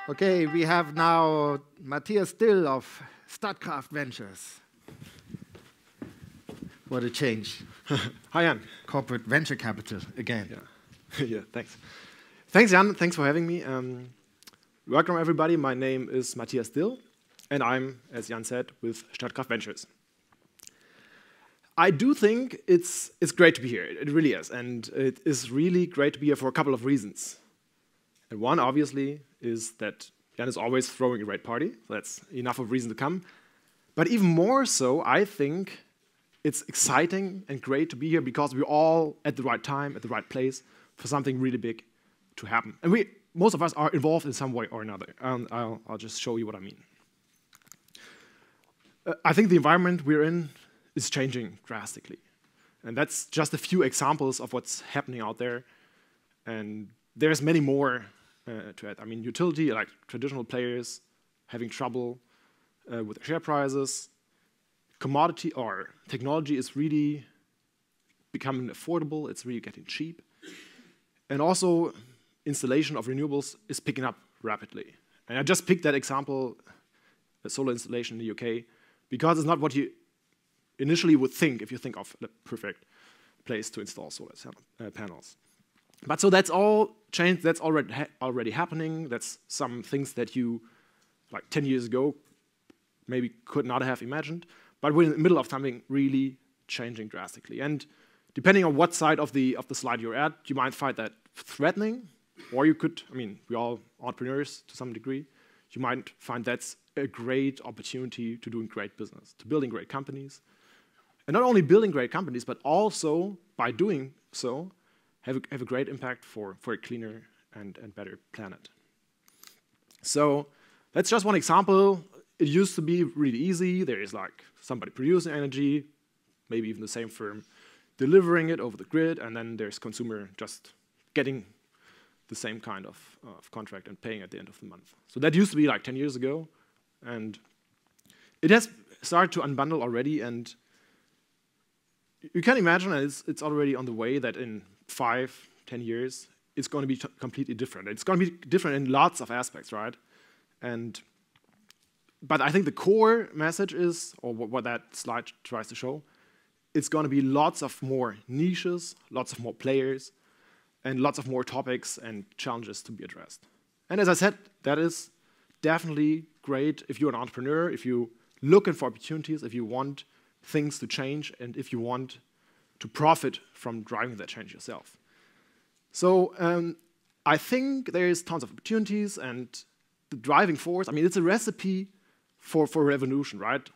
Okay, we have now Matthias Dill of Statkraft Ventures. What a change. Hi, Jan. Corporate venture capital again. Yeah, yeah, thanks. Thanks, Jan. Thanks for having me. Welcome, everybody. My name is Matthias Dill, and I'm, as Jan said, with Statkraft Ventures. I do think it's great to be here. It really is. And it is really great to be here for a couple of reasons. And one, obviously, is that Jan is always throwing a great party. So that's enough of reason to come. But even more so, I think it's exciting and great to be here because we're all at the right time, at the right place for something really big to happen. And most of us are involved in some way or another. I'll just show you what I mean. I think the environment we're in is changing drastically. And that's just a few examples of what's happening out there. And there's many more to add. I mean, utility, like traditional players, having trouble with their share prices. Commodity or technology is really becoming affordable. It's really getting cheap. And also, installation of renewables is picking up rapidly. And I just picked that example, a solar installation in the UK, because it's not what you initially would think if you think of the perfect place to install solar panels. But so that's all changed. That's already happening. That's some things that you, like 10 years ago, maybe could not have imagined. But we're in the middle of something really changing drastically. And depending on what side of the slide you're at, you might find that threatening, or you could, I mean, we're all entrepreneurs to some degree. You might find that's a great opportunity to doing great business, to building great companies. And not only building great companies, but also, by doing so, have a great impact for a cleaner and better planet. So that's just one example. It used to be really easy. There is like somebody producing energy, maybe even the same firm delivering it over the grid, and then there's consumer just getting the same kind of contract and paying at the end of the month. So that used to be like 10 years ago, and it has started to unbundle already, and you can imagine that it's already on the way that in 5, 10 years, it's going to be completely different. It's going to be different in lots of aspects, right? But I think the core message is, or what that slide tries to show, it's going to be lots of more niches, lots of more players, and lots of more topics and challenges to be addressed. And as I said, that is definitely great if you're an entrepreneur, if you're looking for opportunities, if you want things to change, and if you want to profit from driving that change yourself. So I think there's tons of opportunities, and the driving force, I mean, it's a recipe for revolution, right?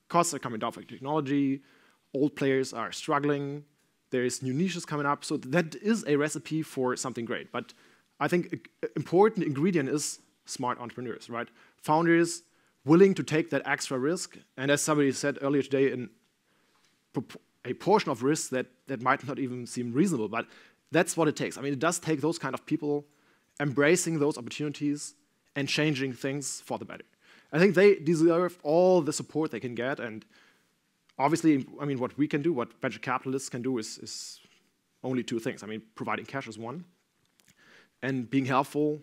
Costs are coming down for technology, old players are struggling, there's new niches coming up, so that is a recipe for something great. But I think an important ingredient is smart entrepreneurs, right? Founders willing to take that extra risk, and as somebody said earlier today, a portion of risk that might not even seem reasonable, but that's what it takes. I mean, it does take those kind of people embracing those opportunities and changing things for the better. I think they deserve all the support they can get, and obviously, I mean, what we can do, what venture capitalists can do is only two things. I mean, providing cash is one, and being helpful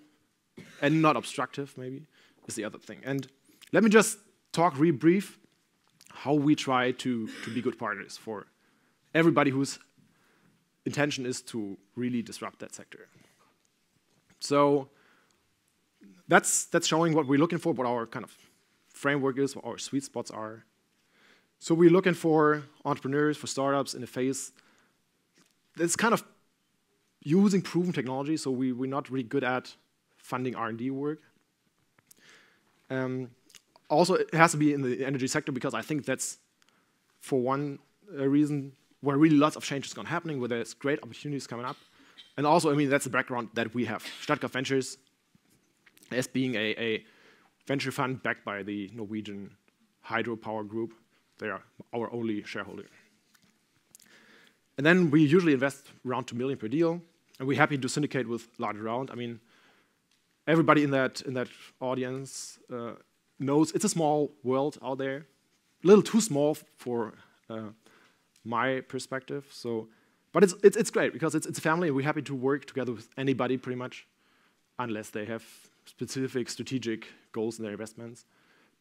and not obstructive, maybe, is the other thing. And let me just talk real brief how we try to be good partners for everybody whose intention is to really disrupt that sector. So that's showing what we're looking for, what our kind of framework is, what our sweet spots are. So we're looking for entrepreneurs, for startups in a phase that's kind of using proven technology, so we're not really good at funding R&D work. Also, it has to be in the energy sector because I think that's, for one reason, where really lots of change is going to happening, where there's great opportunities coming up. And also, I mean, that's the background that we have. Statkraft Ventures, as being a venture fund backed by the Norwegian hydropower group, they are our only shareholder. And then we usually invest around 2 million per deal, and we're happy to syndicate with larger round. I mean, everybody in that audience knows it's a small world out there, a little too small for my perspective. So, but it's great because it's a family, and we're happy to work together with anybody pretty much, unless they have specific strategic goals in their investments.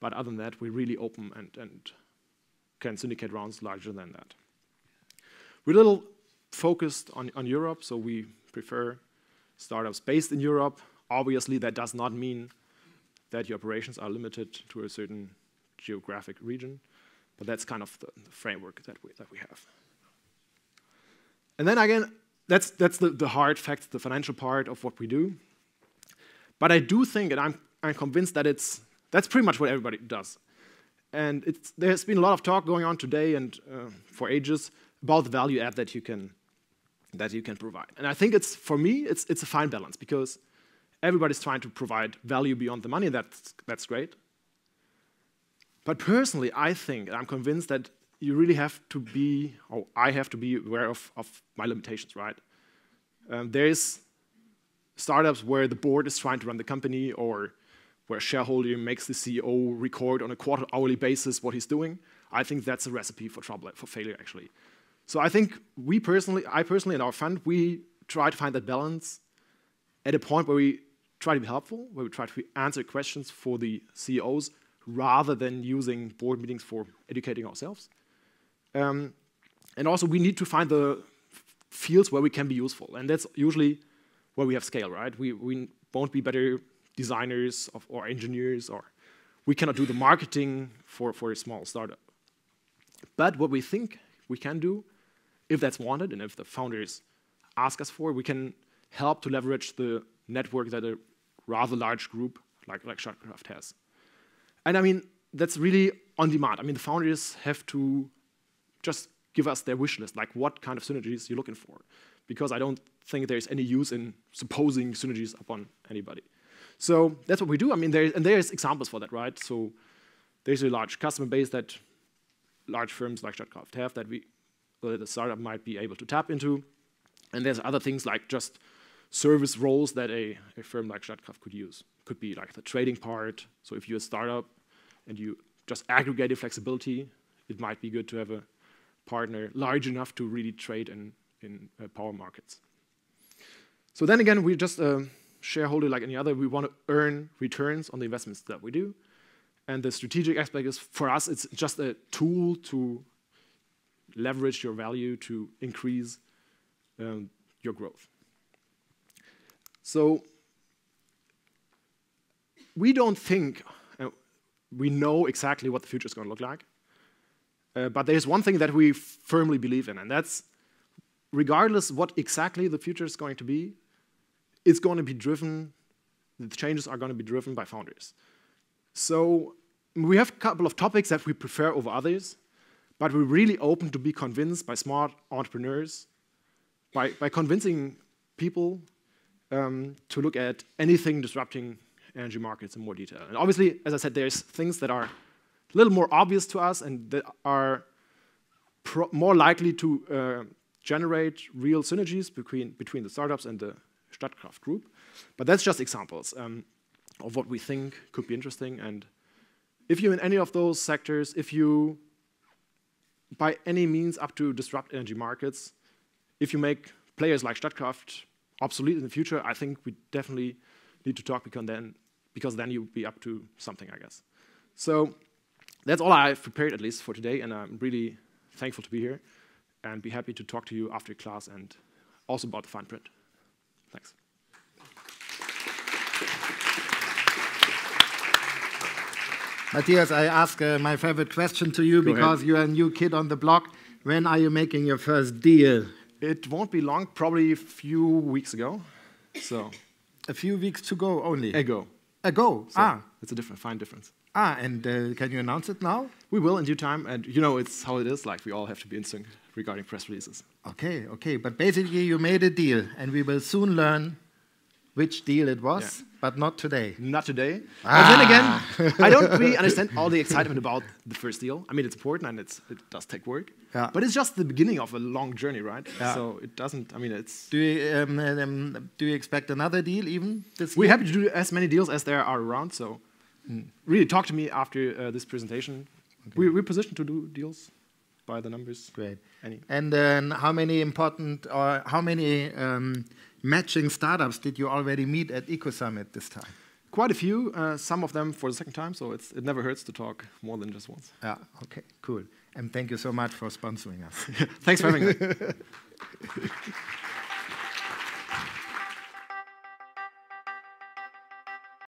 But other than that, we're really open and can syndicate rounds larger than that. We're a little focused on Europe, so we prefer startups based in Europe. Obviously, that does not mean that your operations are limited to a certain geographic region, but that's kind of the framework that we have. And then again, that's the hard facts, the financial part of what we do. But I do think, and I'm convinced that that's pretty much what everybody does. And there's been a lot of talk going on today and for ages about the value add that you can provide. And I think for me, it's a fine balance, because everybody's trying to provide value beyond the money. That's great. But personally, I think, and I'm convinced that you really have to be, or I have to be aware of my limitations, right? There's startups where the board is trying to run the company, or where a shareholder makes the CEO record on a quarter-hourly basis what he's doing. I think that's a recipe for trouble, for failure, actually. So I think I personally in our fund, we try to find that balance at a point where we try to be helpful, where we try to answer questions for the CEOs rather than using board meetings for educating ourselves. And also we need to find the fields where we can be useful. And that's usually where we have scale, right? We won't be better designers or engineers, or we cannot do the marketing for a small startup. But what we think we can do, if that's wanted and if the founders ask us for, we can help to leverage the network that a rather large group like Statkraft has. And I mean, that's really on demand. I mean, the founders have to just give us their wish list, like what kind of synergies you're looking for. Because I don't think there's any use in supposing synergies upon anybody. So that's what we do. I mean, there's examples for that, right? So there's a large customer base that large firms like Statkraft have that the startup might be able to tap into. And there's other things like just service roles that a firm like Statkraft could use. Could be like the trading part. So if you're a startup and you just aggregate your flexibility, it might be good to have a partner large enough to really trade in power markets. So then again, we're just a shareholder like any other. We want to earn returns on the investments that we do. And the strategic aspect is, for us, it's just a tool to leverage your value to increase your growth. So we don't think we know exactly what the future is going to look like. But there's one thing that we firmly believe in, and that's regardless what exactly the future is going to be, it's going to be driven, the changes are going to be driven by founders. So we have a couple of topics that we prefer over others, but we're really open to be convinced by smart entrepreneurs, by convincing people to look at anything disrupting energy markets in more detail. And obviously, as I said, there's things that are a little more obvious to us and that are more likely to generate real synergies between the startups and the Statkraft group. But that's just examples of what we think could be interesting. And if you're in any of those sectors, if you, by any means, up to disrupt energy markets, if you make players like Statkraft obsolete in the future, I think we definitely need to talk, because then you'll be up to something, I guess. So that's all I've prepared, at least for today, and I'm really thankful to be here and be happy to talk to you after class and also about the fine print. Thanks. Matthias, I ask my favorite question to you, because you're a new kid on the block. When are you making your first deal? It won't be long, probably a few weeks ago. So a few weeks to go only? Ago. So it's a fine difference. And can you announce it now? We will in due time, and you know it's how it is, like we all have to be in sync regarding press releases. Okay, but basically you made a deal, and we will soon learn which deal it was, but not today. Not today. But then again, I don't really understand all the excitement about the first deal. I mean, it's important and it does take work, but it's just the beginning of a long journey, right? So it doesn't, I mean, it's... Do you expect another deal even this year? We're happy to do as many deals as there are around, so really talk to me after this presentation. Okay. We're positioned to do deals by the numbers. Great. And then how many matching startups did you already meet at Ecosummit this time? Quite a few, some of them for the second time, so it never hurts to talk more than just once. Yeah, okay, cool. And thank you so much for sponsoring us. Thanks for having me.